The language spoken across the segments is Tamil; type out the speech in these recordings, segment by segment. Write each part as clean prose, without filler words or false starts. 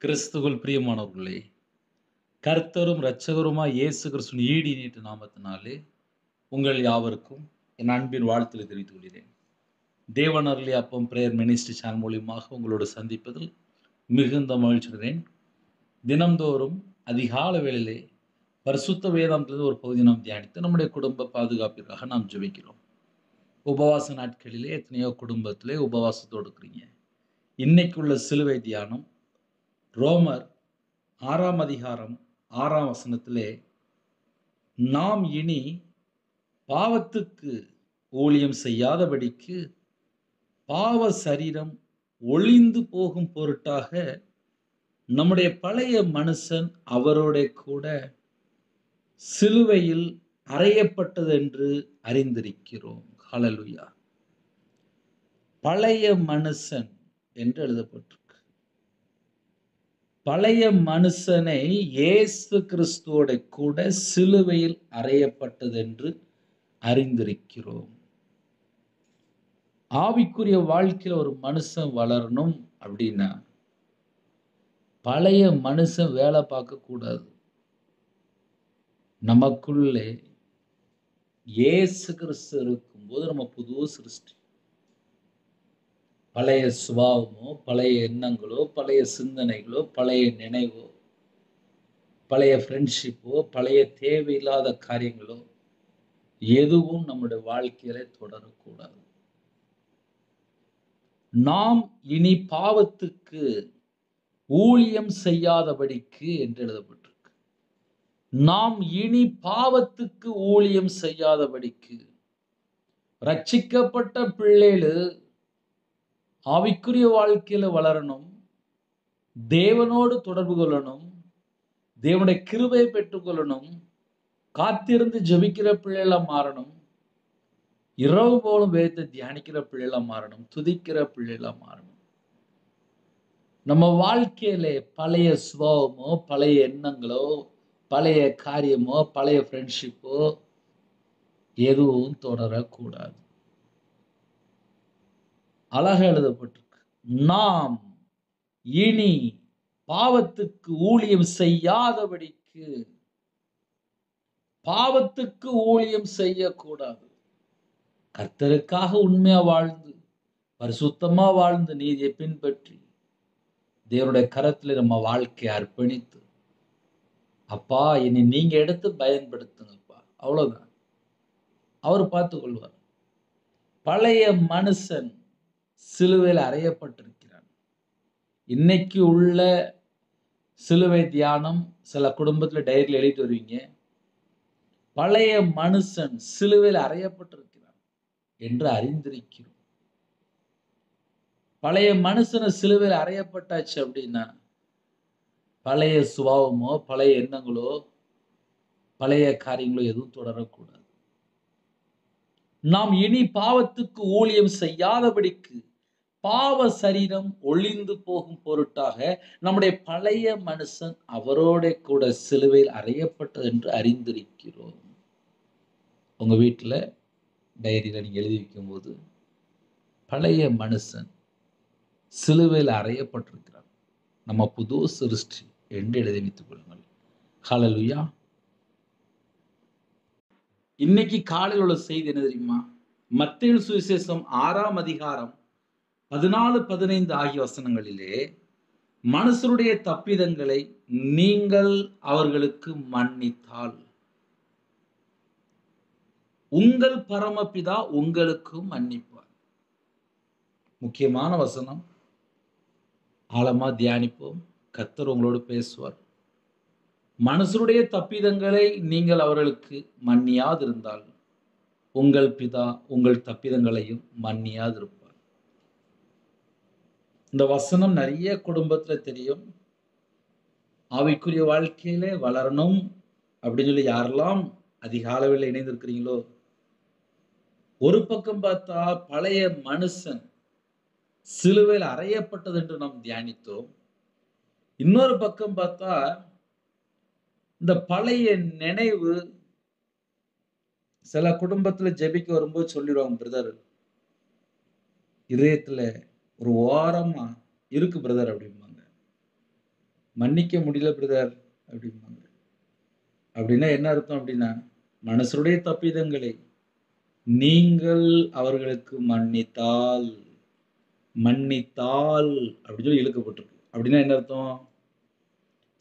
கிறிஸ்துவுக்குள் பிரியமானவர்களே, கர்த்தரும் இரட்சகருமாய் இயேசு கிறிஸ்துவின் ஈடு இணையற்ற நாமத்தினாலே உங்கள் யாவருக்கும் என் அன்பின் வாழ்த்துக்களை தெரிவித்துக் கொள்கிறேன். தேவன் அருளிய அப்பம் பிரேயர் மினிஸ்ட்ரி சேனல் மூலியமாக உங்களோடு சந்திப்பதில் மிகுந்த மகிழ்ச்சியுடன் தினம்தோறும் அதிகால வேளையிலே பரிசுத்த வேதாந்தத்திலிருந்து ஒரு பகுதி நாம் தியானித்து நம்முடைய குடும்ப பாதுகாப்பிற்காக நாம் ஜெபிக்கிறோம். உபவாச நாட்களிலே எத்தனையோ குடும்பத்திலே உபவாசத்தோடு இருக்கிறீங்க. இன்னைக்குள்ள சிலுவை தியானம் ரோமர் 6ஆம் அதிகாரம் 6ஆம் வசனத்திலே நாம் இனி பாவத்துக்கு ஊழியம் செய்யாதபடிக்கு பாவ சரீரம் ஒழிந்து போகும் பொருட்டாக நம்முடைய பழைய மனுஷன் அவரோட கூட சிலுவையில் அறையப்பட்டது என்று அறிந்திருக்கிறோம். ஹல்லேலூயா. பழைய மனுஷன் என்று எழுதப்பட்டிருக்கு. பழைய மனுஷனை இயேசு கிறிஸ்துவோட கூட சிலுவையில் அறையப்பட்டது என்று அறிந்திருக்கிறோம். ஆவிக்குரிய வாழ்க்கையில் ஒரு மனுஷன் வளரணும் அப்படின்னா பழைய மனுஷன் வேலை பார்க்க கூடாது. நமக்குள்ளே இயேசு கிறிஸ்து இருக்கும்போது நம்ம புது சிருஷ்டி. பழைய சுபாவமோ, பழைய எண்ணங்களோ, பழைய சிந்தனைகளோ, பழைய நினைவோ, பழைய ஃப்ரெண்ட்ஷிப்போ, பழைய தேவையில்லாத காரியங்களோ எதுவும் நம்முடைய வாழ்க்கையில தொடரக்கூடாது. நாம் இனி பாவத்துக்கு ஊழியம் செய்யாதபடிக்கு என்று எழுதப்பட்டிருக்கு. நாம் இனி பாவத்துக்கு ஊழியம் செய்யாதபடிக்கு. ரட்சிக்கப்பட்ட பிள்ளைகள் ஆவிக்குரிய வாழ்க்கையில வளரணும், தேவனோடு தொடர்பு கொள்ளணும், தேவனுடைய கிருபையை பெற்றுக்கொள்ளணும், காத்திருந்து ஜெபிக்கிற பிள்ளைகளா மாறணும், இரவு போலும் வேதத்தை தியானிக்கிற பிள்ளைகளா மாறணும், துதிக்கிற பிள்ளைகளா மாறணும். நம்ம வாழ்க்கையில பழைய சுபாவமோ, பழைய எண்ணங்களோ, பழைய காரியமோ, பழைய ஃப்ரெண்ட்ஷிப்போ எதுவும் தொடரக்கூடாது. அழகா எழுதப்பட்டிருக்கு. நாம் இனி பாவத்துக்கு ஊழியம் செய்யாதபடிக்கு. பாவத்துக்கு ஊழியம் செய்யக்கூடாது. கர்த்தருக்காக உண்மையா வாழ்ந்து, பரிசுத்தமா வாழ்ந்து, நீதியை பின்பற்றி, தேவனுடைய கரத்தில் நம்ம வாழ்க்கையை அர்ப்பணித்து, அப்பா இனி நீங்க எடுத்து பயன்படுத்துங்கப்பா, அவ்வளவுதான். அவர் பார்த்துக் கொள்வார். பழைய மனுஷன் சிலுவையில் அறையப்பட்டிருக்கிறான். இன்னைக்கு உள்ள சிலுவை தியானம் சில குடும்பத்தில் டைரியில் எழுதிட்டு வருவீங்க. பழைய மனுஷன் சிலுவையில் அறையப்பட்டிருக்கிறான் என்று அறிந்திருக்கிறோம். பழைய மனுஷனை சிலுவையில் அறையப்பட்டாச்சு அப்படின்னா பழைய சுபாவமோ, பழைய எண்ணங்களோ, பழைய காரியங்களோ எதுவும் தொடரக்கூடாது. நாம் இனி பாவத்துக்கு ஊழியம் செய்யாதபடிக்கு பாவ சரீரம் ஒழிந்து போகும் பொருட்டாக நம்முடைய பழைய மனுஷன் அவரோட கூட சிலுவையில் அறையப்பட்டது என்று அறிந்திருக்கிறோம். உங்க வீட்டில் டைரியில நீங்க எழுதி வைக்கும் போது பழைய மனுஷன் சிலுவையில் அறையப்பட்டிருக்கிறார், நம்ம புது சிருஷ்டி என்று எழுதி வைத்துக் கொள்ளுங்கள். ஹல்லேலூயா. இன்னைக்கு காலையில் உள்ள செய்தி என்ன தெரியுமா? மத்தேயு சுவிசேஷம் 6ஆம் அதிகாரம் 14, 15 ஆகிய வசனங்களிலே மனுஷருடைய தப்பிதங்களை நீங்கள் அவர்களுக்கு மன்னித்தால் உங்கள் பரமபிதா உங்களுக்கு மன்னிப்பார். முக்கியமான வசனம். ஆழமா தியானிப்போம். கர்த்தர் உங்களோடு பேசுவார். மனுஷருடைய தப்பிதங்களை நீங்கள் அவர்களுக்கு மன்னியாதிருந்தால் உங்கள் பிதா உங்கள் தப்பிதங்களையும் மன்னியாதிருப்பார். இந்த வசனம் நிறைய குடும்பத்துல தெரியும். ஆவிக்குரிய வாழ்க்கையிலே வளரணும் அப்படின்னு சொல்லி யாரெல்லாம் அதிக அளவில் இணைந்திருக்கிறீங்களோ, ஒரு பக்கம் பார்த்தா பழைய மனுஷன் சிலுவையில் அறையப்பட்டது என்று நாம் தியானித்தோம். இன்னொரு பக்கம் பார்த்தா இந்த பழைய நினைவு சில குடும்பத்துல ஜெபிக்க வரும்போது சொல்லிடுவாங்க, பிரதர் இதயத்துல ஒரு ஓரமா இருக்கு பிரதர் அப்படிம்பாங்க. மன்னிக்க முடியல பிரதர் அப்படிம்பாங்க. அப்படின்னா என்ன அர்த்தம் அப்படின்னா, மனுஷருடைய தப்பிதங்களை நீங்கள் அவர்களுக்கு மன்னித்தால் மன்னித்தால் அப்படின்னு சொல்லி இழுக்கப்பட்டிருக்கு. அப்படின்னா என்ன அர்த்தம்?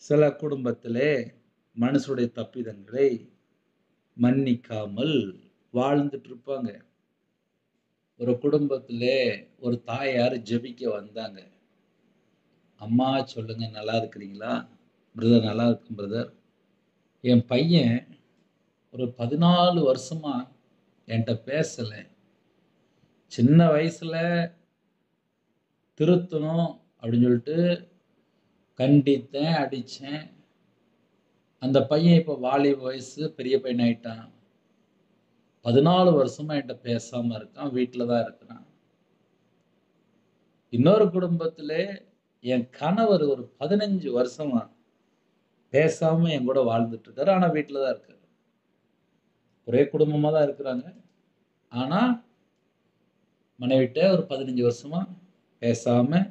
சில குடும்பத்திலே மனுஷருடைய தப்பிதங்களை மன்னிக்காமல் வாழ்ந்துட்டு இருப்பாங்க. ஒரு குடும்பத்திலே ஒரு தாயார் ஜெபிக்க வந்தாங்க. அம்மா சொல்லுங்க, நல்லா இருக்கிறீங்களா? பிரதர் நல்லா இருக்கும் பிரதர். என் பையன் ஒரு 14 வருஷமா என்கிட்ட பேசல. சின்ன வயசுல திருத்தணும் அப்படின்னு சொல்லிட்டு கண்டித்தேன், அடித்தேன். அந்த பையன் இப்போ வாலிப வயசு, பெரிய பையன் ஆயிட்டான். 14 வருஷமா என்கிட்ட பேசாம இருக்கான், வீட்டில் தான் இருக்கிறான். இன்னொரு குடும்பத்திலே என் கணவர் ஒரு 15 வருஷமா பேசாம என் கூட வாழ்ந்துட்டு இருக்காரு. ஆனா வீட்டில் தான் இருக்காரு. ஒரே குடும்பமா தான் இருக்கிறாங்க. ஆனா மனைவிட்ட ஒரு 15 வருஷமா பேசாம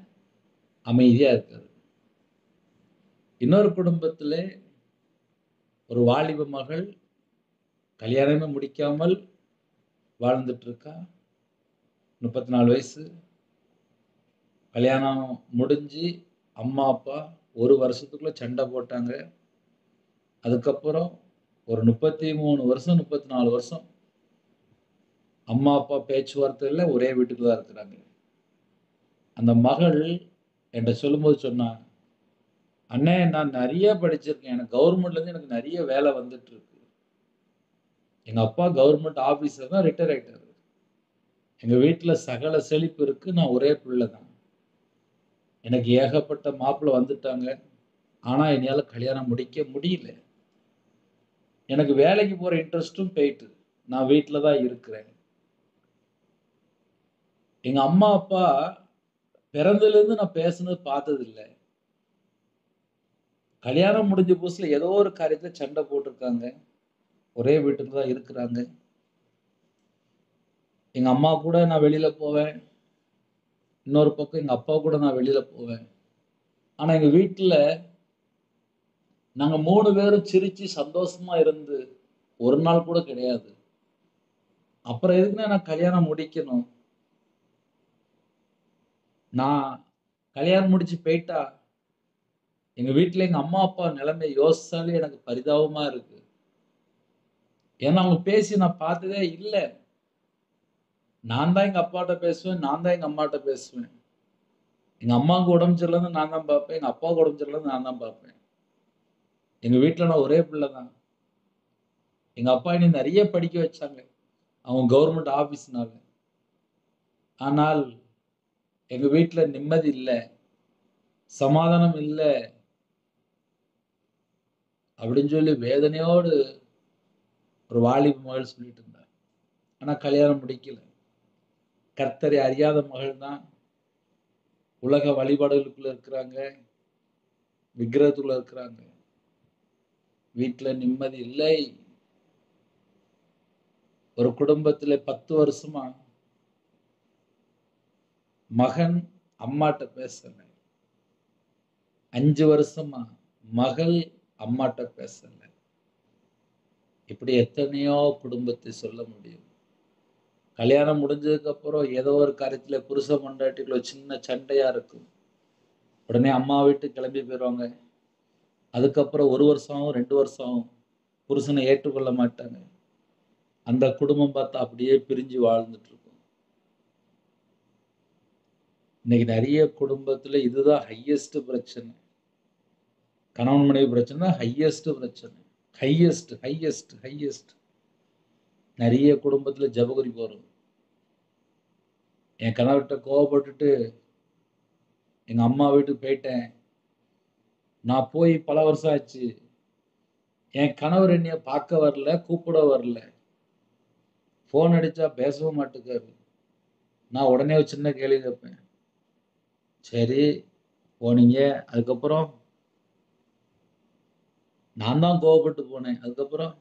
அமைதியா இருக்காரு. இன்னொரு குடும்பத்திலே ஒரு வாலிப மகள் கல்யாணமே முடிக்காமல் வாழ்ந்துட்டு இருக்கா. 34 வயசு. கல்யாணம் முடிஞ்சு அம்மா அப்பா ஒரு வருஷத்துக்குள்ள சண்டை போட்டாங்க. அதுக்கப்புறம் ஒரு 33 வருஷம் 34 வருஷம் அம்மா அப்பா பேச்சுவார்த்தை இல்லை, ஒரே வீட்டுக்கு தான் இருக்கிறாங்க. அந்த மகள் என்கிட்ட சொல்லும்போது சொன்னா, அண்ணே நான் நிறைய படிச்சிருக்கேன், எனக்கு கவர்மெண்ட்லேருந்து எனக்கு நிறைய வேலை வந்துட்டு இருக்கு. எங்கள் அப்பா கவர்மெண்ட் ஆஃபீஸர் தான், ரிட்டையர் ஆகிட்டாரு. எங்கள் வீட்டில் சகல செழிப்பு இருக்கு, நான் ஒரே பிள்ளை தான். எனக்கு ஏகப்பட்ட மாப்பிள்ளை வந்துட்டாங்க. ஆனால் என்னால் கல்யாணம் முடிக்க முடியல. எனக்கு வேலைக்கு போகிற இன்ட்ரெஸ்ட்டும் போயிட்டு நான் வீட்டில் தான் இருக்கிறேன். எங்கள் அம்மா அப்பா பிறந்ததுலேருந்து நான் பேசுனது பார்த்ததில்லை. கல்யாணம் முடிஞ்ச புதுசில் ஏதோ ஒரு காரியத்தில் சண்டை போட்டிருக்காங்க. ஒரே வீட்டுக்கு தான் இருக்கிறாங்க. எங்கள் அம்மா கூட நான் வெளியில் போவேன், இன்னொரு பக்கம் எங்கள் அப்பா கூட நான் வெளியில் போவேன். ஆனால் எங்கள் வீட்டில் நாங்கள் 3 பேரும் சிரித்து சந்தோஷமாக இருந்து ஒரு நாள் கூட கிடையாது. அப்புறம் எதுக்குன்னா நான் கல்யாணம் முடிக்கணும்? நான் கல்யாணம் முடிச்சு போயிட்டா எங்கள் வீட்டில் எங்கள் அம்மா அப்பா நிலைமை யோசிச்சாலே எனக்கு பரிதாபமாக இருக்கு. ஏன்னா அவங்க பேசி நான் பார்த்ததே இல்லை. நான் தான் எங்கள் அப்பாட்ட பேசுவேன், நான் தான் எங்கள் அம்மாட்ட பேசுவேன். எங்கள் அம்மாவுக்கு உடம்பு சரியில்லைன்னு நான் தான் பார்ப்பேன், எங்கள் அப்பாவுக்கு உடம்பு சரியில்லைன்னு நான் தான் பார்ப்பேன். எங்கள் வீட்டில் நான் ஒரே பிள்ளை தான். எங்கள் அப்பா என்னை நிறைய படிக்க வச்சாங்க, அவங்க கவர்மெண்ட் ஆஃபீஸ்னால. ஆனால் எங்கள் வீட்டில் நிம்மதி இல்லை, சமாதானம் இல்லை அப்படின்னு சொல்லி வேதனையோடு ஒரு வாலிப மகள் சொல்லிட்டு இருந்தார். ஆனால் கல்யாணம் முடிக்கல. கர்த்தரை அறியாத மகள் தான். உலக வழிபாடுகளுக்குள்ள இருக்கிறாங்க, விக்கிரகத்துக்குள்ள இருக்கிறாங்க. வீட்டில் நிம்மதி இல்லை. ஒரு குடும்பத்தில் 10 வருஷமா மகன் அம்மாட்ட பேசல, 5 வருஷமா மகள் அம்மாட்ட பேசல. இப்படி எத்தனையோ குடும்பத்தை சொல்ல முடியும். கல்யாணம் முடிஞ்சதுக்கு அப்புறம் ஏதோ ஒரு காரியத்துல புருஷ பொண்டாட்டிக்குள்ள சின்ன சண்டையா இருக்கும். உடனே அம்மா வீட்டுக்கு கிளம்பி போயிடுவாங்க. அதுக்கப்புறம் 1 வருஷம் ஆகும், 2 வருஷம் ஆகும், புருஷனை ஏற்றுக்கொள்ள மாட்டாங்க. அந்த குடும்பம் பார்த்தா அப்படியே பிரிஞ்சு வாழ்ந்துட்டு இருக்கும். இன்னைக்கு நிறைய குடும்பத்துல இதுதான் ஹையஸ்ட் பிரச்சனை. கணவன் மனைவி பிரச்சனை தான் ஹையஸ்ட் பிரச்சனை. Highest highest highest. நிறைய குடும்பத்துல ஜபகுறிப்பு வரும். என் கணவர்கிட்ட கோவப்பட்டுட்டு எங்க அம்மா வீட்டுக்கு போயிட்டேன். நான் போய் பல வருஷம் ஆச்சு. என் கணவர் என்னைய பார்க்க வரல, கூப்பிட வரல. ஃபோன் அடிச்சா பேசவும் மாட்டேங்காரு. நான் உடனே ஒரு சின்ன கேள்வி கேட்பேன். சரி போனீங்க, அதுக்கப்புறம்? நான் தான் கோவப்பட்டு போனேன். அதுக்கப்புறம்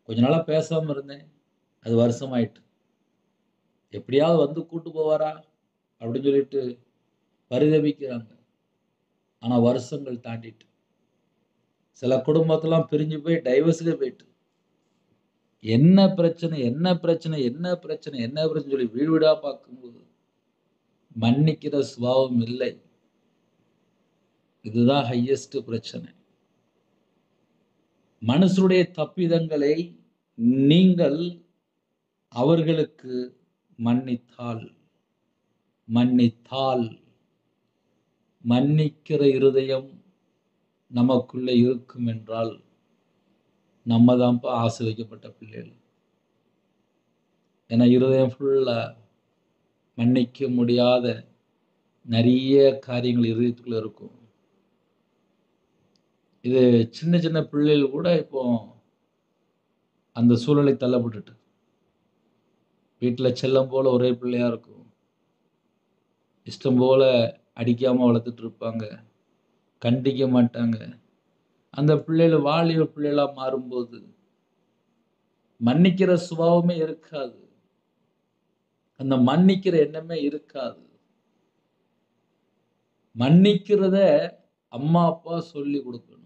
கொஞ்ச நாளா பேசாம இருந்தேன், அது வருஷமாயிட்டு. எப்படியாவது வந்து கூட்டு போவாரா அப்படின்னு சொல்லிட்டு பரிதபிக்கிறாங்க. ஆனா வருஷங்கள் தாண்டிட்டு சில குடும்பத்தெல்லாம் பிரிஞ்சு போய் டைவர்ஸுக்கே போயிட்டு என்ன பிரச்சனை என்ன பிரச்சனை என்ன பிரச்சனை என்ன பிரச்சனை சொல்லி வீடு வீடா பார்க்கும்போது மன்னிக்கிற சுபாவம் இல்லை. இதுதான் ஹையஸ்ட் பிரச்சனை. மனுஷருடைய தப்பிதங்களை நீங்கள் அவர்களுக்கு மன்னித்தால் மன்னித்தால் மன்னிக்கிற இருதயம் நமக்குள்ள இருக்கும் என்றால் நம்ம தான்ப்பா ஆசீர்வதிக்கப்பட்ட பிள்ளைகள். ஏன்னா இருதயம் ஃபுல்லா மன்னிக்க முடியாத நிறைய காரியங்கள் இருதயத்துக்குள்ள இருக்கும். இது சின்ன சின்ன பிள்ளைகள் கூட இப்போ அந்த சூழலை தள்ளப்பட்டுட்டு வீட்டில் செல்லம் போல ஒரே பிள்ளையா இருக்கும். இஷ்டம் போல அடிக்காம வளர்த்துட்டு இருப்பாங்க, கண்டிக்க மாட்டாங்க. அந்த பிள்ளைகள் வாலிப பிள்ளைகளா மாறும்போது மன்னிக்கிற சுபாவமே இருக்காது, அந்த மன்னிக்கிற எண்ணமே இருக்காது. மன்னிக்கிறத அம்மா அப்பா சொல்லி கொடுக்கணும்.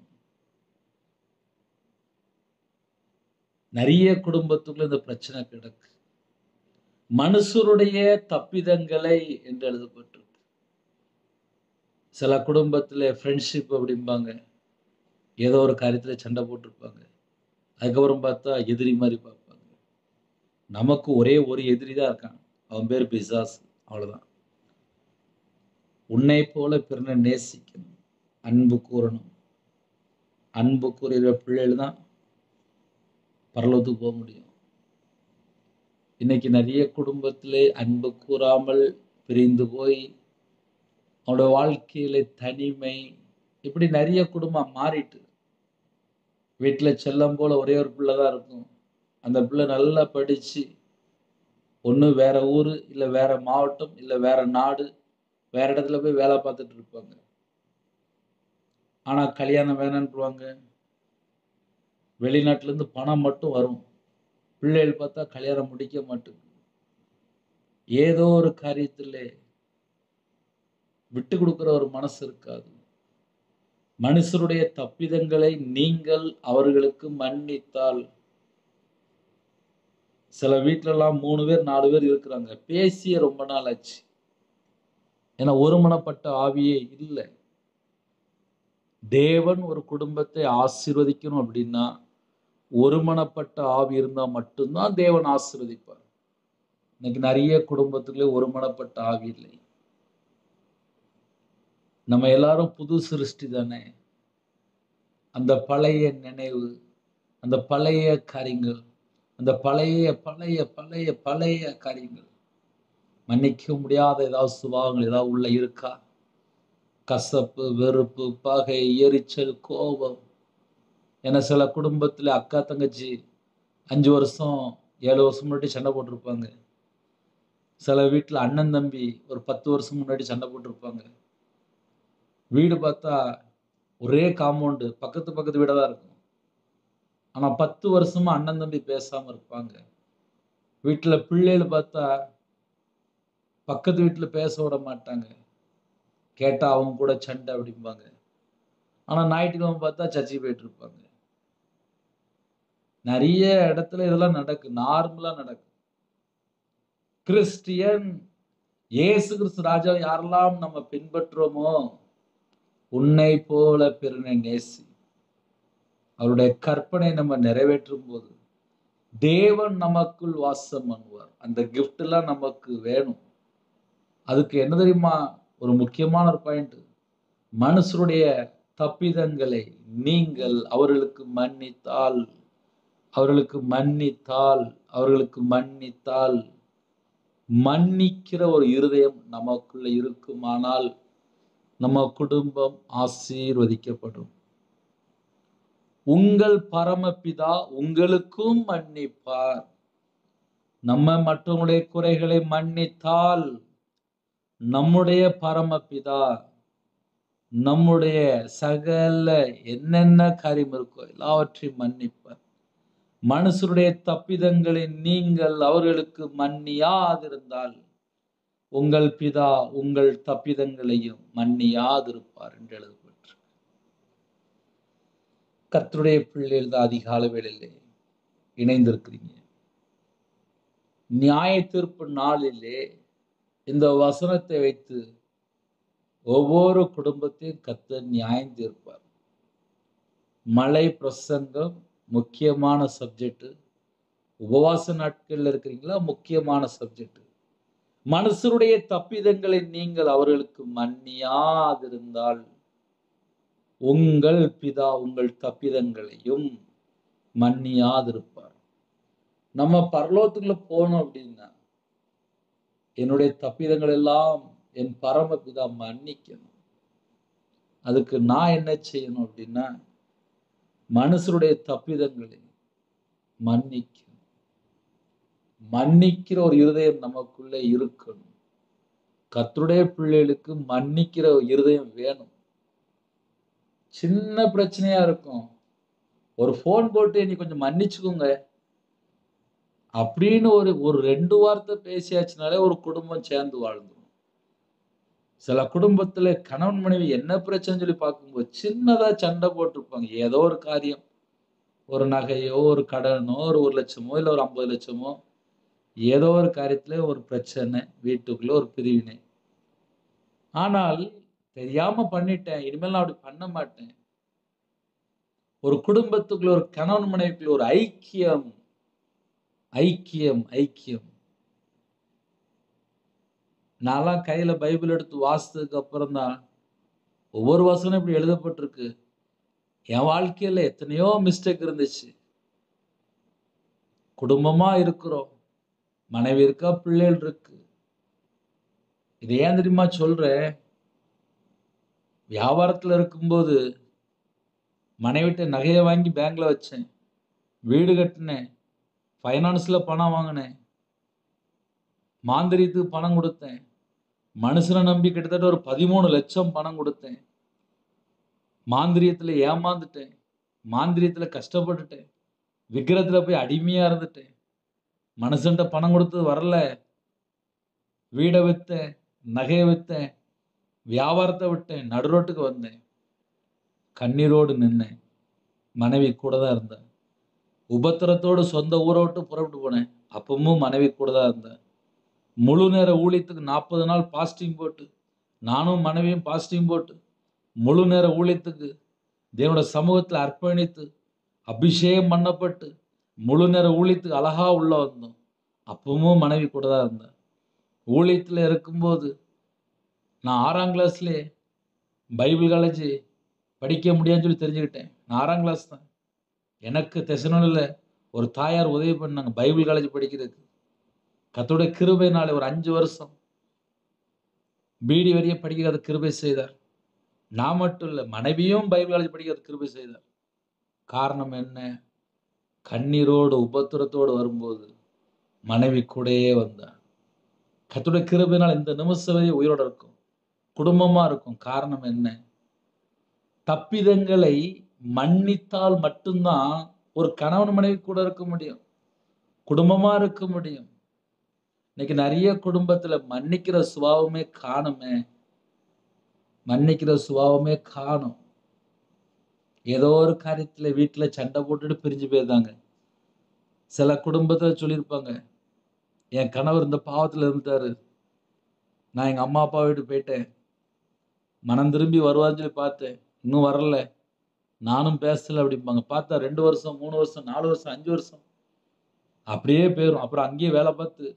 நிறைய குடும்பத்துக்குள்ள இந்த பிரச்சனை கிடக்கு. மனுஷருடைய தப்பிதங்களை என்று எழுதப்பட்டிருக்கு. சில குடும்பத்துல ஃப்ரெண்ட்ஷிப் அப்படிம்பாங்க, ஏதோ ஒரு காரியத்துல சண்டை போட்டிருப்பாங்க, அதுக்கப்புறம் பார்த்தா எதிரி மாதிரி பார்ப்பாங்க. நமக்கு ஒரே ஒரு எதிரி தான் இருக்கான், அவன் பேர் பிசாசு, அவ்வளவுதான். உன்னை போல பிறனை நேசிக்கணும், அன்பு கூறணும். அன்பு கூறுகிற பிள்ளைகள் தான் பரலோகத்துக்கு போக முடியும். இன்னைக்கு நிறைய குடும்பத்திலே அன்பு கூறாமல் பிரிந்து போய் அவனோட வாழ்க்கையில தனிமை, இப்படி நிறைய குடும்பம் மாறிட்டு. வீட்டுல செல்லம் போல ஒரே ஒரு பிள்ளை தான் இருக்கும். அந்த பிள்ளை நல்லா படிச்சு ஒண்ணு வேற ஊரு, இல்ல வேற மாவட்டம், இல்ல வேற நாடு, வேற இடத்துல போய் வேலை பார்த்துட்டு இருப்பாங்க. ஆனா கல்யாணம் வேணான்னுவாங்க. வெளிநாட்டுல இருந்து பணம் மட்டும் வரும், பிள்ளைகள் பார்த்தா கல்யாணம் முடிக்க மாட்டேங்குது. ஏதோ ஒரு காரியத்துல விட்டு கொடுக்கிற ஒரு மனசு இருக்காது. மனுஷருடைய தப்பிதங்களை நீங்கள் அவர்களுக்கு மன்னித்தால், சில வீட்டுல எல்லாம் 3 பேர் 4 பேர் இருக்கிறாங்க, பேசிய ரொம்ப நாள் ஆச்சு. ஏன்னா ஒருமனப்பட்ட ஆவியே இல்லை. தேவன் ஒரு குடும்பத்தை ஆசீர்வதிக்கணும் அப்படின்னா ஒருமனப்பட்ட ஆவி இருந்தா மட்டும்தான் தேவன் ஆசீர்வதிப்பார். இன்னைக்கு நிறைய குடும்பத்துக்குள்ளே ஒருமனப்பட்ட ஆவி இல்லை. நம்ம எல்லாரும் புது சிருஷ்டி தானே. அந்த பழைய நினைவு, அந்த பழைய காரியங்கள், அந்த பழைய பழைய பழைய பழைய காரியங்கள், மன்னிக்க முடியாத ஏதாவது சுபாவங்கள் ஏதாவது உள்ள இருக்கா? கசப்பு, வெறுப்பு, பகை, எரிச்சல், கோபம். ஏன்னா சில குடும்பத்துல அக்கா தங்கச்சி 5 வருஷம் 7 வருஷம் முன்னாடி சண்டை போட்டிருப்பாங்க. சில வீட்டுல அண்ணன் தம்பி ஒரு 10 வருஷம் முன்னாடி சண்டை போட்டிருப்பாங்க. வீடு பார்த்தா ஒரே காம்பவுண்டு, பக்கத்து பக்கத்து வீடா தான் இருக்கும். ஆனா 10 வருஷமா அண்ணன் தம்பி பேசாம இருப்பாங்க. வீட்டுல பிள்ளைகள் பார்த்தா பக்கத்து வீட்டுல பேச விட மாட்டாங்க, கேட்டா அவங்க கூட சண்டை அப்படிம்பாங்க. ஆனா ஞாயிற்றுக்கிழமை பார்த்தா சர்ச்சைக்கு போயிட்டு இருப்பாங்க. நிறைய இடத்துல இதெல்லாம் நடக்கு, நார்மலா நடக்கு. கிறிஸ்டியன் இயேசு கிறிஸ்து ராஜா யாரெல்லாம் நம்ம பின்பற்றுவோமோ, உன்னை போல பிறனை நேசி, அவருடைய கற்பனை நம்ம நிறைவேற்றும் போது தேவன் நமக்குள் வாசம் பண்ணுவார். அந்த கிஃப்ட் எல்லாம் நமக்கு வேணும். அதுக்கு என்ன தெரியுமா ஒரு முக்கியமான ஒரு பாயிண்ட், மனுஷருடைய தப்பிதங்களை நீங்கள் அவர்களுக்கு மன்னித்தால், அவர்களுக்கு மன்னித்தால், அவர்களுக்கு மன்னித்தால், மன்னிக்கிற ஒரு இருதயம் நமக்குள்ள இருக்குமானால் நம்ம குடும்பம் ஆசீர்வதிக்கப்படும். உங்கள் பரமபிதா உங்களுக்கும் மன்னிப்பார். நம்ம மற்றவங்களுடைய குறைகளை மன்னித்தால் நம்முடைய பரமபிதா நம்முடைய சகல என்னென்ன காரியம் இருக்கோ எல்லாவற்றையும் மன்னிப்பார். மனுஷருடைய தப்பிதங்களை நீங்கள் அவர்களுக்கு மன்னியாதிருந்தால் உங்கள் பிதா உங்கள் தப்பிதங்களையும் மன்னியாதிருப்பார் என்று எழுதப்படும். கர்த்தருடைய பிள்ளைகள் தான் அதிகாலை வேளையிலே இணைந்திருக்கிறீங்க. நியாய தீர்ப்பு நாளிலே இந்த வசனத்தை வைத்து ஒவ்வொரு குடும்பத்தையும் கர்த்தர் நியாயம் தீர்ப்பார். மலை பிரசங்கம் முக்கியமான சப்ஜெக்ட். உபவாச நாட்கள்ல இருக்கிறீங்களா? முக்கியமான சப்ஜெக்ட். மனுஷருடைய தப்பிதங்களை நீங்கள் அவர்களுக்கு மன்னியாதிருந்தால் உங்கள் பிதா உங்கள் தப்பிதங்களையும் மன்னியாதிருப்பார். நம்ம பரலோகத்துக்குள்ள போனோம் அப்படின்னா என்னுடைய தப்பிதங்கள் எல்லாம் என் பரமபிதா மன்னிக்கணும். அதுக்கு நான் என்ன செய்யணும் அப்படின்னா மனுஷருடைய தப்பிதங்களை மன்னிக்கணும். மன்னிக்கிற ஒரு இருதயம் நமக்குள்ள இருக்கணும். கர்த்தருடைய பிள்ளைகளுக்கு மன்னிக்கிற இருதயம் வேணும். சின்ன பிரச்சனையா இருக்கும், ஒரு போன் போட்டு நீ கொஞ்சம் மன்னிச்சுக்கோங்க அப்படின்னு ஒரு 2 வார்த்தை பேசியாச்சுனாலே ஒரு குடும்பம் சேர்ந்து வாழ்ந்துடும். சில குடும்பத்துல கணவன் மனைவி என்ன பிரச்சனை சொல்லி பார்க்கும்போது சின்னதா சண்டை போட்டிருப்பாங்க. ஏதோ ஒரு காரியம், ஒரு நகையோ ஒரு கடனோ ஒரு 1,00,000 இல்ல ஒரு 50,00,000 ஏதோ ஒரு காரியத்துல ஒரு பிரச்சனை, வீட்டுக்குள்ள ஒரு பிரிவினை. ஆனால் தெரியாம பண்ணிட்டேன், இனிமேல் நான் அப்படி பண்ண மாட்டேன். ஒரு குடும்பத்துக்குள்ள ஒரு கணவன் மனைவிக்குள்ள ஒரு ஐக்கியம் ஐக்கியம் ஐக்கியம். நான்லாம் கையில பைபிள் எடுத்து வாசித்ததுக்கு அப்புறம் தான் ஒவ்வொரு வசனம் இப்படி எழுதப்பட்டிருக்கு. என் வாழ்க்கையில எத்தனையோ மிஸ்டேக் இருந்துச்சு. குடும்பமா இருக்கிறோம், மனைவி இருக்கா, பிள்ளைகள் இருக்கு. இது ஏன் தெரியுமா சொல்றேன்? வியாபாரத்துல இருக்கும்போது மனைவிட்ட நகையை வாங்கி பேங்க்ல வச்சேன், வீடு கட்டினேன், ஃபைனான்ஸ்ல பணம் வாங்கினேன், மாந்திரியத்துக்கு பணம் கொடுத்தேன், மனுஷனை நம்பி கிட்டத்தட்ட ஒரு 13 லட்சம் பணம் கொடுத்தேன். மாந்திரியத்துல ஏமாந்துட்டேன், மாந்திரியத்துல கஷ்டப்பட்டுட்டேன், விக்கிரத்துல போய் அடிமையா இருந்துட்டேன். மனுஷன்ட்ட பணம் கொடுத்தது வரல, வீடை வித்தேன், நகையை வித்தேன், வியாபாரத்தை விட்டேன், நடுரோட்டுக்கு வந்தேன். கண்ணீரோடு நின்னேன். மனைவி கூட தான் இருந்தேன். உபத்திரத்தோடு சொந்த ஊரை விட்டு புறப்பட்டு போனேன். அப்பவும் மனைவி கூட தான் இருந்தேன். முழு நேர ஊழியத்துக்கு 40 நாள் பாஸ்டிங் போட்டு, நானும் மனைவியும் பாஸ்டிங் போட்டு முழு நேர ஊழியத்துக்கு தேவனோட சமூகத்தில் அர்ப்பணித்து அபிஷேகம் பண்ணப்பட்டு முழு நேர ஊழியத்துக்கு அழகா உள்ள வந்தோம். அப்பவும் மனைவி கூட தான் இருந்தேன். ஊழியத்தில் இருக்கும்போது நான் 6ஆம் கிளாஸ்லேயே பைபிள் காலேஜ் படிக்க முடியாதுன்னு சொல்லி தெரிஞ்சுக்கிட்டேன். நான் 6ஆம் கிளாஸ் தான். எனக்கு தெசலோனிக்கேல ஒரு தாயார் உதவி பண்ணாங்க பைபிள் காலேஜ் படிக்கிறதுக்கு. கர்த்தருடைய கிருபையினாலே ஒரு 5 வருஷம் பிடி வரைய படிக்கிறது கிருபை செய்தார். நான் மட்டும் இல்லை, மனைவியும் பைபிள் காலேஜ் படிக்கிறது கிருபை செய்தார். காரணம் என்ன? கண்ணீரோடு உபத்திரத்தோடு வரும்போது மனைவி கூடயே வந்தார். கர்த்தருடைய கிருபையினால் இந்த நிமிஷம் வரை உயிரோட இருக்கும், குடும்பமா இருக்கும். காரணம் என்ன? தப்பிதங்களை மன்னித்தால் மட்டும்தான் ஒரு கணவன் மனைவி கூட இருக்க முடியும், குடும்பமா இருக்க முடியும். இன்னைக்கு நிறைய குடும்பத்துல மன்னிக்கிற சுபாவமே காணுமே, மன்னிக்கிற சுபாவமே காணும். ஏதோ ஒரு காரியத்துல வீட்டுல சண்டை போட்டுட்டு பிரிஞ்சு போயிருந்தாங்க. சில குடும்பத்துல சொல்லியிருப்பாங்க, என் கணவர் இந்த பாவத்துல இருந்தாரு, நான் எங்க அம்மா அப்பா வீட்டு போயிட்டேன், மனம் திரும்பி வருவான்னு சொல்லி பார்த்தேன், இன்னும் வரல, நானும் பேசல அப்படிம்பாங்க. பார்த்தா 2 வருஷம் 3 வருஷம் 4 வருஷம் 5 வருஷம் அப்படியே போயிடும். அப்புறம் அங்கேயே வேலை பார்த்து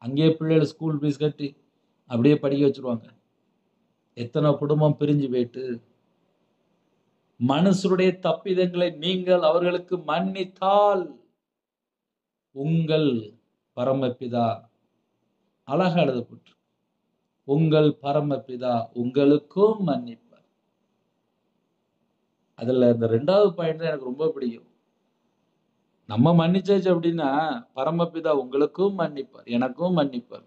அங்கேயே பிள்ளைகள் ஸ்கூல் ஃபீஸ் கட்டி அப்படியே படிக்க வச்சிருவாங்க. எத்தனை குடும்பம் பிரிஞ்சு போயிட்டு. மனுஷருடைய தப்பிதங்களை நீங்கள் அவர்களுக்கு மன்னித்தால் உங்கள் பரமபிதா, அழகா எழுதப்பட்டு, உங்கள் பரமபிதா உங்களுக்கும் மன்னிப்பார். அதுல இந்த 2வது பாயிண்ட் தான் எனக்கு ரொம்ப பிடிக்கும். நம்ம மன்னிச்சாச்சு அப்படின்னா பரமபிதா உங்களுக்கும் மன்னிப்பார், எனக்கும் மன்னிப்பார்.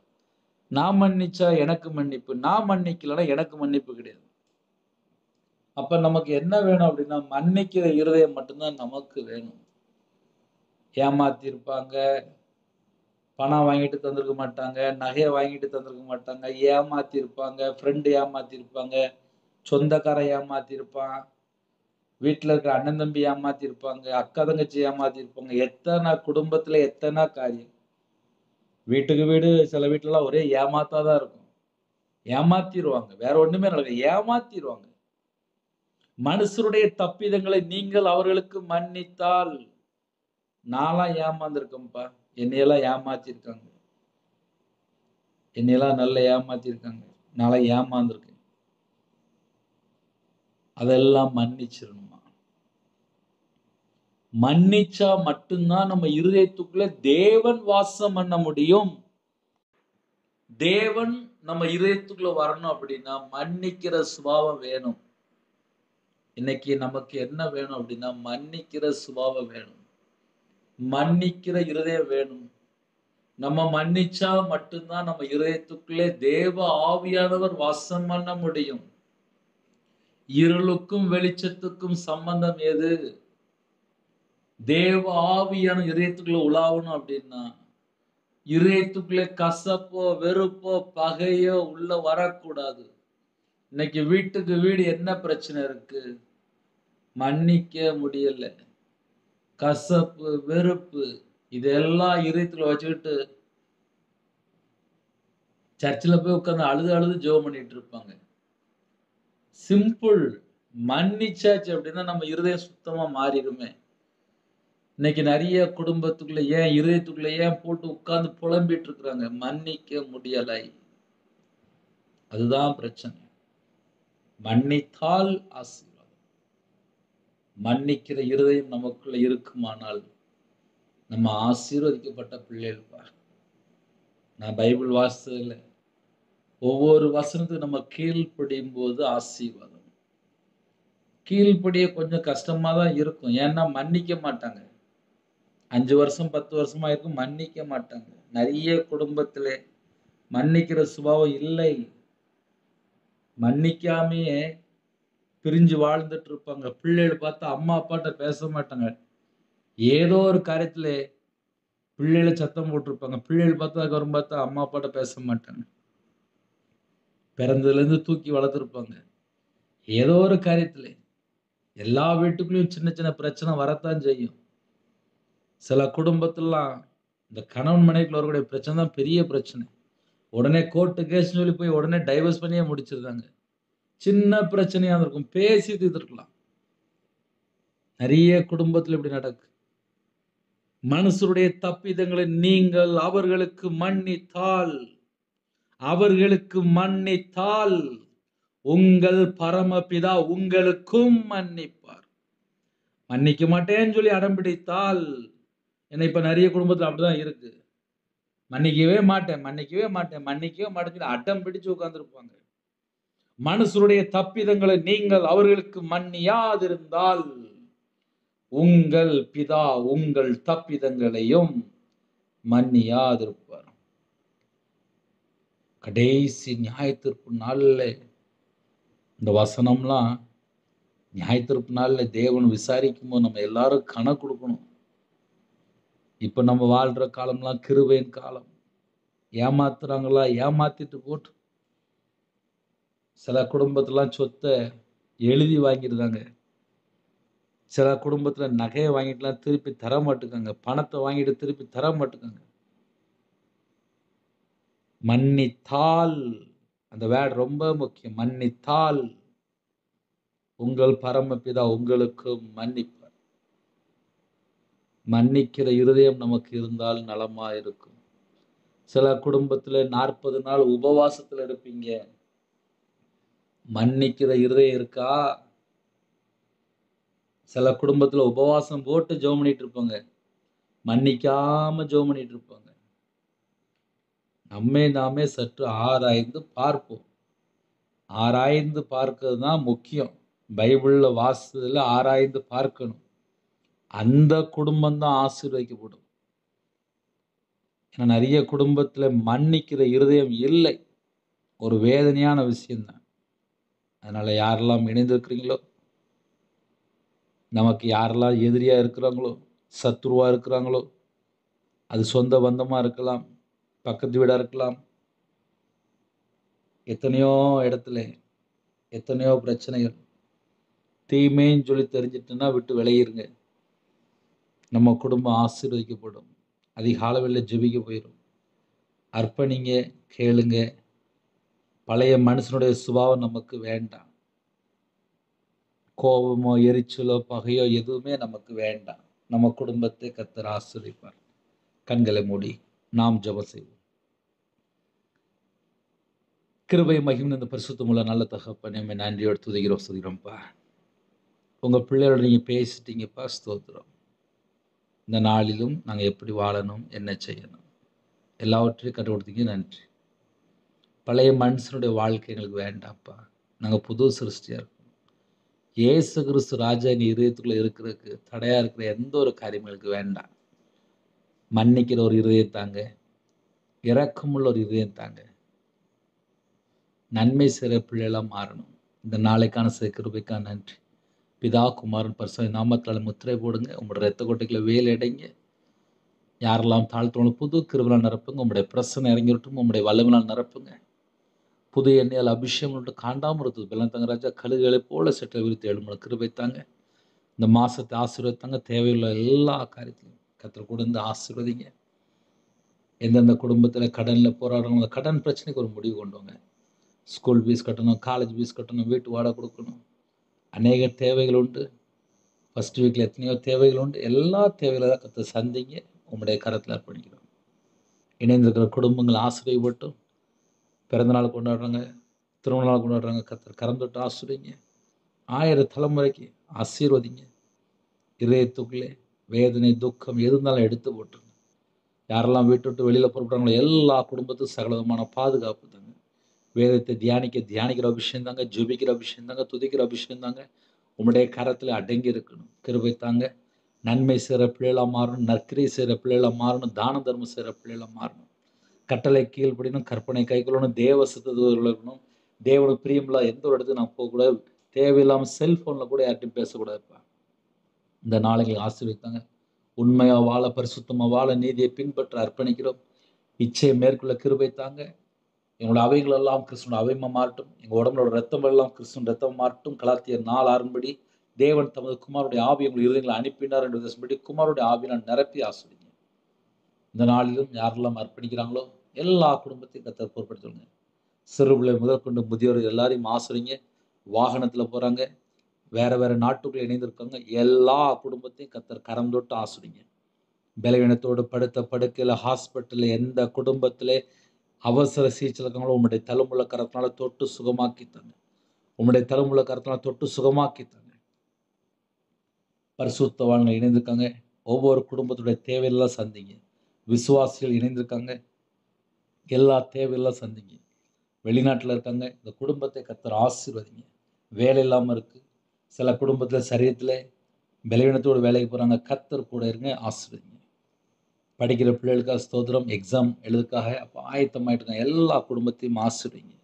நான் மன்னிச்சா எனக்கு மன்னிப்பு, நான் மன்னிக்கலன்னா எனக்கு மன்னிப்பு கிடையாது. அப்ப நமக்கு என்ன வேணும் அப்படின்னா மன்னிக்கிற இருதயம் மட்டும்தான் நமக்கு வேணும். ஏமாத்தி இருப்பாங்க, பணம் வாங்கிட்டு தந்திருக்க மாட்டாங்க, நகையை வாங்கிட்டு தந்திருக்க மாட்டாங்க, ஏமாத்தி இருப்பாங்க, ஃப்ரெண்டு ஏமாத்தி இருப்பாங்க, சொந்தக்காரன் ஏமாத்தி இருப்பான், வீட்டுல இருக்கிற அண்ணன் தம்பி ஏமாத்திருப்பாங்க, அக்கா தங்கச்சி ஏமாத்திருப்பாங்க. எத்தனை குடும்பத்துல எத்தனை காரியம். வீட்டுக்கு வீடு சில வீட்டுலலாம் ஒரே ஏமாத்தாதான் இருக்கும். ஏமாத்திருவாங்க. வேற ஒண்ணுமே நடக்காது. ஏமாத்திருவாங்க. மனுஷருடைய தப்பிதங்களை நீங்கள் அவர்களுக்கு மன்னித்தால், நான்லாம் ஏமாந்துருக்கேன்ப்பா. என்னையெல்லாம் ஏமாத்திருக்காங்க. என்னையெல்லாம் நல்லா ஏமாத்திருக்காங்க. நான்லாம் ஏமாந்துருக்கேன். அதெல்லாம் மன்னிச்சிரணுமா. மன்னிச்சா மட்டும்தான் நம்ம இருதயத்துக்குள்ள தேவன் வாசம் பண்ண முடியும். தேவன் நம்ம இதயத்துக்குள்ள வரணும் அப்படின்னா மன்னிக்கிற சுபாவம் வேணும். இன்னைக்கு நமக்கு என்ன வேணும் அப்படின்னா மன்னிக்கிற சுபாவம் வேணும். மன்னிக்கிற இருதயம் வேணும். நம்ம மன்னிச்சா மட்டும்தான் நம்ம இருதயத்துக்குள்ளே தேவ ஆவியானவர் வாசம் பண்ண முடியும். இருளுக்கும் வெளிச்சத்துக்கும் சம்பந்தம் எது? தேவ ஆவியான இதயத்துக்குள்ள உலாவணும் அப்படின்னா இதயத்துக்குள்ளே கசப்போ வெறுப்போ பகையோ உள்ள வரக்கூடாது. இன்னைக்கு வீட்டுக்கு வீடு என்ன பிரச்சனை இருக்கு? மன்னிக்க முடியல. கசப்பு வெறுப்பு இதெல்லாம் இதயத்துல வச்சுக்கிட்டு சர்ச்சில் போய் உட்கார்ந்து அழுது அழுது ஜெபம் பண்ணிட்டு இருப்பாங்க. சிம்பிள். மன்னிச்சாச்சு அப்படின்னா நம்ம இருதயம் சுத்தமா மாறிடுமே. இன்னைக்கு நிறைய குடும்பத்துக்குள்ள ஏன் இருதயத்துக்குள்ள ஏன் போட்டு உட்கார்ந்து புலம்பிட்டு இருக்கிறாங்க? மன்னிக்க முடியலை. அதுதான் பிரச்சனை. மன்னித்தால் ஆசீர்வாதம். மன்னிக்கிற இருதயம் நமக்குள்ள இருக்குமானால் நம்ம ஆசீர்வதிக்கப்பட்ட பிள்ளைகள். நான் பைபிள் வாசித்ததில்லை. ஒவ்வொரு வசனத்துக்கு நம்ம கீழ்ப்படியும் போது ஆசீர்வாதம். கீழ்ப்படிய கொஞ்சம் கஷ்டமா தான் இருக்கும். ஏன்னா மன்னிக்க மாட்டாங்க. 5 வருஷம் 10 வருஷமா இருக்கும், மன்னிக்க மாட்டாங்க. நிறைய குடும்பத்திலே மன்னிக்கிற சுபாவம் இல்லை. மன்னிக்காமையே பிரிஞ்சு வாழ்ந்துட்டு இருப்பாங்க. பிள்ளைகள் பார்த்தா அம்மா அப்பாட்ட பேச மாட்டாங்க. ஏதோ ஒரு காரியத்துல பிள்ளைகளை சத்தம் போட்டிருப்பாங்க. பிள்ளைகள் பார்த்தா அதுக்கப்புறம் பார்த்தா அம்மா அப்பாட்ட பேச மாட்டாங்க. பிறந்ததுல இருந்து தூக்கி வளர்த்துருப்பாங்க. ஏதோ ஒரு காரியத்துல எல்லா வீட்டுக்குள்ளயும் சின்ன சின்ன பிரச்சனை வரத்தான் செய்யும். சில குடும்பத்திலாம் இந்த கணவன் மனைவிக்குள்ள வரக்கூடிய பிரச்சனை தான் பெரிய பிரச்சனை. உடனே கோர்ட்டு கேஸ் சொல்லி போய் உடனே டைவர்ஸ் பண்ணியே முடிச்சிருந்தாங்க. சின்ன பிரச்சனையா இருக்கும், பேசி தீர்த்துருக்கலாம். நிறைய குடும்பத்துல இப்படி நடக்கு. மனுஷருடைய தப்பிதங்களை நீங்கள் அவர்களுக்கு மன்னித்தால் உங்கள் பரமபிதா உங்களுக்கும் மன்னிப்பார். மன்னிக்க மாட்டேன்னு சொல்லி அடம்பிடித்தால், ஏன்னா இப்ப நிறைய குடும்பத்துல அப்படிதான் இருக்கு. மன்னிக்கவே மாட்டேன் சொல்லி அடம் பிடிச்சு உட்கார்ந்துருப்பாங்க. மனுஷருடைய தப்பிதங்களை நீங்கள் அவர்களுக்கு மன்னியாதிருந்தால் உங்கள் பிதா உங்கள் தப்பிதங்களையும் மன்னியாதிருப்பார். கடைசி நியாயத்தீர்ப்பு நாள்ல இந்த வசனம்லாம் நியாயத்தீர்ப்பு நாள்ல தேவன் விசாரிக்கும் போது நம்ம எல்லாரும் கணக்கு கொடுக்கணும். இப்ப நம்ம வாழ்ற காலம்லாம் கிருபையின் காலம். ஏமாத்துறாங்களா? ஏமாத்திட்டு போட்டு. சில குடும்பத்திலாம் சொத்தை எழுதி வாங்கிருந்தாங்க. சில குடும்பத்துல நகையை வாங்கிட்டுலாம் திருப்பி தர மாட்டுக்காங்க. பணத்தை வாங்கிட்டு திருப்பி தர மாட்டுக்காங்க. மன்னித்தால், அந்த வேர்ட் ரொம்ப முக்கியம். மன்னித்தால் உங்கள் பரமபிதா உங்களுக்கு மன்னிப்பார். மன்னிக்கிற இருதயம் நமக்கு இருந்தால் நலமா இருக்கும். சில குடும்பத்துல 40 நாள் உபவாசத்துல இருப்பீங்க. மன்னிக்கிற இருதயம் இருக்கா? சில குடும்பத்துல உபவாசம் போட்டு ஜெபம் பண்ணிட்டு இருப்பாங்க. மன்னிக்காம ஜெபம் பண்ணிட்டு இருப்பாங்க. நம்மை நாமே சற்று ஆராய்ந்து பார்ப்போம். ஆராய்ந்து பார்க்கிறது தான் முக்கியம். பைபிள்ல வாசித்ததுல ஆராய்ந்து பார்க்கணும். அந்த குடும்பம் தான் ஆசீர்வதிக்கப்படும். ஏன்னா நிறைய குடும்பத்துல மன்னிக்கிற இருதயம் இல்லை. ஒரு வேதனையான விஷயம்தான். அதனால யாரெல்லாம் இணைந்திருக்கிறீங்களோ, நமக்கு யாரெல்லாம் எதிரியா இருக்கிறாங்களோ, சத்துருவா இருக்கிறாங்களோ, அது சொந்த பந்தமா இருக்கலாம், பக்கத்து வீடா இருக்கலாம், எத்தனையோ இடத்துல எத்தனையோ பிரச்சனைகள். தீமைன்னு சொல்லி தெரிஞ்சிட்டுன்னா விட்டு விளையிருங்க. நம்ம குடும்பம் ஆசீர்வதிக்கப்படும். அதிகாலையில் ஜெபிக்க போயிடும். அர்ப்பணிங்க, கேளுங்க. பழைய மனுஷனுடைய சுபாவம் நமக்கு வேண்டாம். கோபமோ, எரிச்சலோ, பகையோ எதுவுமே நமக்கு வேண்டாம். நம்ம குடும்பத்தை கர்த்தர் ஆசீர்வதிப்பார். கண்களை மூடி நாம் ஜெபம் செய்வோம். கிருபை மகிமை இந்த பரிசுத்தமுள்ள நல்ல தகப்பனே, நன்றியோடு துதிக்கிறோம், ஸ்துதிக்கிறோம்ப்பா. உங்க பிள்ளையோட நீங்க பேசிட்டீங்கப்பா, ஸ்தோத்திரம். இந்த நாளிலும் நாங்கள் எப்படி வாழணும், என்ன செய்யணும், எல்லாவற்றையும் கற்றுக் கொடுத்தீங்க, நன்றி. பழைய மனுஷனுடைய வாழ்க்கை எங்களுக்கு வேண்டாம்ப்பா. நாங்கள் புது சிருஷ்டியா இருக்கோம். இயேசு கிறிஸ்து ராஜா நீ இதயத்துக்குள்ள இருக்கிறதுக்கு தடையா இருக்கிற எந்த ஒரு காரியம் எங்களுக்கு வேண்டாம். மன்னிக்கிற ஒரு இதயம் தாங்க, இரக்கமுள்ள ஒரு இதயம் தாங்க. நன்மை செய்கிற பிள்ளைகளாக மாறணும். இந்த நாளைக்கான கிருபைக்கான நன்றி. பிதா குமாரன் பரிசுத்த நாமத்தால் முத்திரை போடுங்க. உங்களோட இரத்த கொட்டைகளை வேல் அடைங்க. யாரெல்லாம் தாழ்த்தவங்களும் புது கிருபையால் நிரப்புங்க. உங்களுடைய பிரசனை இறங்கிவிட்டும். உங்களுடைய வல்லமையால் நிரப்புங்க. புது எண்ணெயால் அபிஷேகம் விட்டு காண்டாமல் இருக்குது பெல்லாம் தங்க ராஜா. கழுகுகளை போல சற்றை விரித்து எழுமலை கிருபை தாங்க. இந்த மாசத்தை ஆசீர்வதித்தாங்க. தேவையுள்ள எல்லா காரியத்திலையும் கர்த்தர் கூட இருந்து ஆசீர்வதிங்க. எந்தெந்த குடும்பத்தில் கடனில் போராடுறவங்க கடன் பிரச்சனைக்கு ஒரு முடிவு கொண்டு வாங்க. ஸ்கூல் ஃபீஸ் கட்டணும், காலேஜ் ஃபீஸ் கட்டணும், வீட்டு வாடகை கொடுக்கணும், அநேக தேவைகள் உண்டு. ஃபர்ஸ்ட் வீக்கில் எத்தனையோ தேவைகள் உண்டு. எல்லா தேவைகளை கர்த்தர் சந்திங்க. உங்களுடைய கரத்தில் அர்ப்பணிக்கிறோம். இணைந்திருக்கிற குடும்பங்கள் ஆசீர்வதிப்பட்டும். பிறந்தநாள் கொண்டாடுறாங்க, திருமண நாள் கொண்டாடுறாங்க, கர்த்தர் கரம் தொட்டு ஆசீர்வதிங்க. 1000 தலைமுறைக்கு ஆசீர்வதிங்க. இதயத்துக்குள்ளே வேதனை, துக்கம் எது இருந்தாலும் எடுத்து போட்டுருங்க. யாரெல்லாம் வீட்டு விட்டு வெளியில் புறப்படுறாங்களோ எல்லா குடும்பத்துக்கும் சகலவிதமான பாதுகாப்பு தாங்க. வேதத்தை தியானிக்கிற அபிஷேகம் தாங்க, ஜெபிக்கிற அபிஷேகம் தாங்க, துதிக்கிற அபிஷேகம் தாங்க. உங்களுடைய கரத்தில் அடங்கி இருக்கணும். கிருபை தாங்க. நன்மை செய்கிற பிள்ளைகளாக மாறணும், நற்கிரை செய்கிற பிள்ளைகளாக மாறணும், தான தர்மம் செய்கிற பிள்ளைகளாக மாறணும். கட்டளை கீழ்ப்படியணும், கற்பனை கைக்கொள்ளணும், தேவ சித்தத்தில் இருக்கணும். தேவனுக்கு பிரியமில்லா எந்த ஒரு இடத்துக்கு நான் போகக்கூடாது. தேவையில்லாமல் செல்ஃபோனில் கூட யார்ட்டையும் பேசக்கூடாதுப்பா. இந்த நாளைகள் ஆசீர்வதித்தாங்க. உண்மையாக வாழ, பரிசுத்தமாக வாழ, நீதியை பின்பற்ற அர்ப்பணிக்கிறோம். இச்சையை மேற்கொள்ள கிருபை தாங்க. எங்களோட அவைகள் எல்லாம் கிறிஸ்துவ அவைமா மாறட்டும். எங்கள் உடம்போட ரத்தம் எல்லாம் கிறிஸ்துவ ரத்தம் மாறட்டும். கலாத்தியர் 4:6 தேவன் தமது குமாருடைய ஆவி உங்கள் இருதயங்களை அனுப்பினார் என்று பேசும்படி குமாருடைய ஆவியினால் நிரப்பி ஆசீர்வதிங்க. இந்த நாளிலும் யாரெல்லாம் அர்ப்பணிக்கிறாங்களோ எல்லா குடும்பத்தையும் கர்த்தர் பொறுப்படுத்துங்க. சிறு பிள்ளை முதற்கொண்டு முதியோர்கள் எல்லாரையும் ஆசீர்வதிங்க. வாகனத்தில் போகிறாங்க, வேற வேற நாட்டுக்குள்ள இணைந்திருக்காங்க, எல்லா குடும்பத்தையும் கர்த்தர் கரம் தொட்டு ஆசீர்வதிங்க. பலவீனத்தோடு படுத்த படுக்கையில் ஹாஸ்பிட்டலில் எந்த குடும்பத்திலே அவசர சிகிச்சை இருக்காங்களோ உங்களுடைய தலைமுள்ள கரத்தினால தொட்டு சுகமாக்கித்தாங்க. உங்களுடைய தலைமுள்ள கரத்தினால தொட்டு சுகமாக்கித்தாங்க. பரிசுத்தவான்கள் இணைந்திருக்காங்க, ஒவ்வொரு குடும்பத்துடைய தேவையெல்லாம் சந்திங்க. விசுவாசிகள் இணைந்திருக்காங்க, எல்லா தேவையெல்லாம் சந்திங்க. வெளிநாட்டில் இருக்காங்க, இந்த குடும்பத்தை கர்த்தர் ஆசீர்வதிங்க. வேலை இல்லாமல் இருக்கு, சில குடும்பத்தில் சரீரத்தில் பலவீனத்தோடு வேலைக்கு போகிறாங்க, கர்த்தர் கூட இருங்க, ஆசீர்வதிங்க. படிக்கிற பிள்ளைகளுக்காக ஸ்தோத்திரம், எக்ஸாம் எழுதுக்காக அப்போ ஆயத்தமாயிட்டு இருக்காங்க, எல்லா குடும்பத்தையும் ஆசீர்வதிங்க.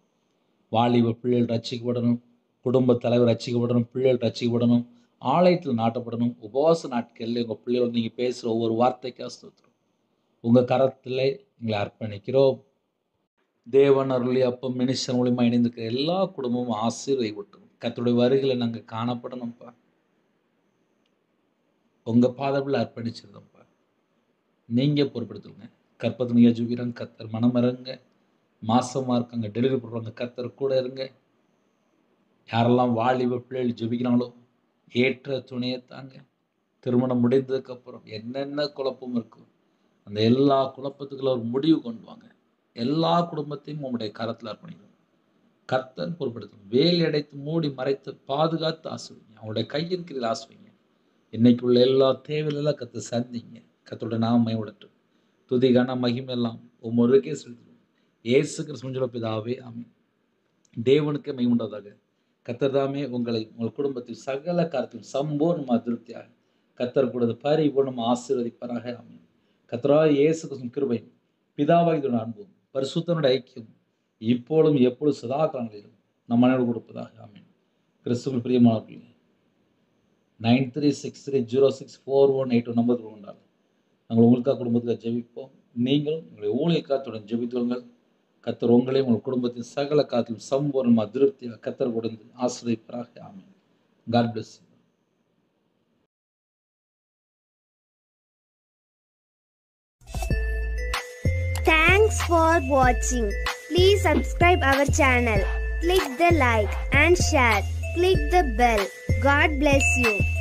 வாலிப பிள்ளைகள் ரட்சிக்கப்படணும், குடும்ப தலைவர் ரட்சிக்கப்படணும், பிள்ளைகள் ரட்சிக்கப்படணும், ஆலயத்தில் நாட்டப்படணும். உபவாச நாட்களில் உங்கள் பிள்ளைகளோடு நீங்கள் பேசுகிற ஒவ்வொரு வார்த்தைக்காக ஸ்தோத்திரம். உங்கள் கரத்தில் எங்களை அர்ப்பணிக்கிறோம். தேவன் அருளி அப்போ மினிஸ்டர் மூலியமா இணைந்திருக்கிற எல்லா குடும்பமும் ஆசீர்வதிக்கப்பட்டோம். கர்த்தருடைய வருகையில நாங்கள் காணப்படணும்ப்பா. உங்கள் பாதத்தில் அர்ப்பணிச்சிருந்தோம்ப்பா. நீங்கள் பொறுப்படுத்துங்க. கற்பத்தில் நீங்கள் ஜீவிக்கிறாங்க, கர்த்தர் மனமிறங்க. மாசமாக இருக்காங்க, டெலிவரி பண்ணுறாங்க, கர்த்தர் கூட இருங்க. யாரெல்லாம் வாலிப பிள்ளைகள் ஜெபிக்கிறாங்களோ ஏற்ற துணையை தாங்க. திருமணம் முடிந்ததுக்கப்புறம் என்னென்ன குழப்பம் இருக்கும் அந்த எல்லா குழப்பத்துக்குள்ள ஒரு முடிவு கொண்டு வாங்க. எல்லா குடும்பத்தையும் உங்களுடைய கரத்தில் அர்ப்பணிக்கணும். கர்த்தர் பொறுப்படுத்தும். வேலி அடைத்து மூடி மறைத்து பாதுகாத்து ஆசுவீங்க. அவங்களுடைய கையின் கீழ் ஆசுவீங்க. இன்னைக்குள்ள எல்லா தேவையிலெல்லாம் கர்த்தர் சந்திங்க. கர்த்தருடைய நாமம் மகிமைப்படட்டும். துதி கன மகிமை எல்லாம் ஒவ்வொருக்கே செலுத்துவோம். இயேசு கிறிஸ்துவின் பிதாவே ஆமென். தேவனுக்கே மகிமையுண்டாவதாக. கர்த்தர் தாமே உங்களை உங்கள் குடும்பத்தில் சகல காரியத்திலும் சம்பூர்ணமாக திருப்தியாக கர்த்தர் கூடது பரிபூர்ணம் ஆசீர்வதிப்பாராக. ஆமென். கர்த்தராகிய இயேசு கிறிஸ்துவின் கிருபையும் பிதாவாகிய அன்பும் பரிசுத்தனுடைய ஐக்கியம் இப்பொழுதும் எப்பொழுதும் சதா காலங்களிலும் நம் அனைவரும் கொடுப்பதாக. ஆமென். கிறிஸ்துவின் பிரியமானவர்களே, 9363064182 நம்பர் கொண்டால் நாங்கள் உங்களுக்காக குடும்பத்துக்காக ஜெபிப்போம். நீங்களும் உங்களுடைய ஊழியக்காரத்துடன் ஜெபித்துள்ளுங்கள். கர்த்தர் உங்களையும் உங்கள் குடும்பத்தின் சகல காத்திலும் சம்பூர்ணமாக திருப்தியாக கர்த்தர் கொடுத்து ஆசீர்வதிப்பாராக. ஆமென். God bless you. Thanks for watching. Please subscribe our channel. Click the like and share. Click the bell. God bless you.